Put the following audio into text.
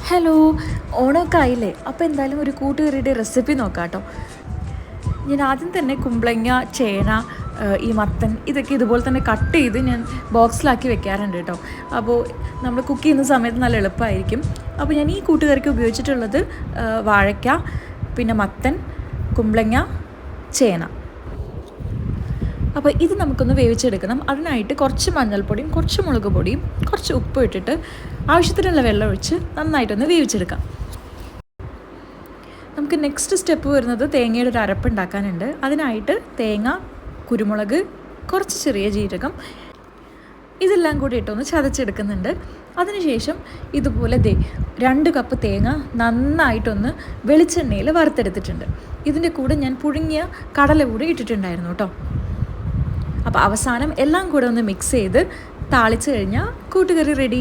Hello, ഓണമൊക്കെ ആയില്ലേ? അപ്പോൾ എന്തായാലും ഒരു കൂട്ടുകറിയുടെ റെസിപ്പി നോക്കാം കേട്ടോ. ഞാൻ ആദ്യം തന്നെ കുമ്പളങ്ങ, ചേന, ഈ മത്തൻ ഇതൊക്കെ ഇതുപോലെ തന്നെ കട്ട് ചെയ്ത് ഞാൻ ബോക്സിലാക്കി വെക്കാറുണ്ട് കേട്ടോ. അപ്പോൾ നമ്മൾ കുക്ക് ചെയ്യുന്ന സമയത്ത് നല്ല എളുപ്പമായിരിക്കും. അപ്പോൾ ഞാൻ ഈ കൂട്ടുകറിക്ക് ഉപയോഗിച്ചിട്ടുള്ളത് വാഴയ്ക്ക, പിന്നെ മത്തൻ, കുമ്പളങ്ങ, ചേന. അപ്പോൾ ഇത് നമുക്കൊന്ന് വേവിച്ചെടുക്കണം. അതിനായിട്ട് കുറച്ച് മഞ്ഞൾപ്പൊടിയും കുറച്ച് മുളക് പൊടിയും കുറച്ച് ഉപ്പും ഇട്ടിട്ട് ആവശ്യത്തിനുള്ള വെള്ളം ഒഴിച്ച് നന്നായിട്ടൊന്ന് വേവിച്ചെടുക്കാം. നമുക്ക് നെക്സ്റ്റ് സ്റ്റെപ്പ് വരുന്നത് തേങ്ങയുടെ ഒരു അരപ്പുണ്ടാക്കാനുണ്ട്. അതിനായിട്ട് തേങ്ങ, കുരുമുളക്, കുറച്ച് ചെറിയ ജീരകം ഇതെല്ലാം കൂടി ഇട്ടൊന്ന് ചതച്ചെടുക്കുന്നുണ്ട്. അതിനുശേഷം ഇതുപോലെ 2 കപ്പ് തേങ്ങ നന്നായിട്ടൊന്ന് വെളിച്ചെണ്ണയിൽ വറുത്തെടുത്തിട്ടുണ്ട്. ഇതിൻ്റെ കൂടെ ഞാൻ പുഴുങ്ങിയ കടല കൂടി ഇട്ടിട്ടുണ്ടായിരുന്നു കേട്ടോ. അപ്പോൾ അവസാനം എല്ലാം കൂടെ ഒന്ന് മിക്സ് ചെയ്ത് താളിച്ച് കഴിഞ്ഞാൽ കൂട്ടുകറി റെഡി.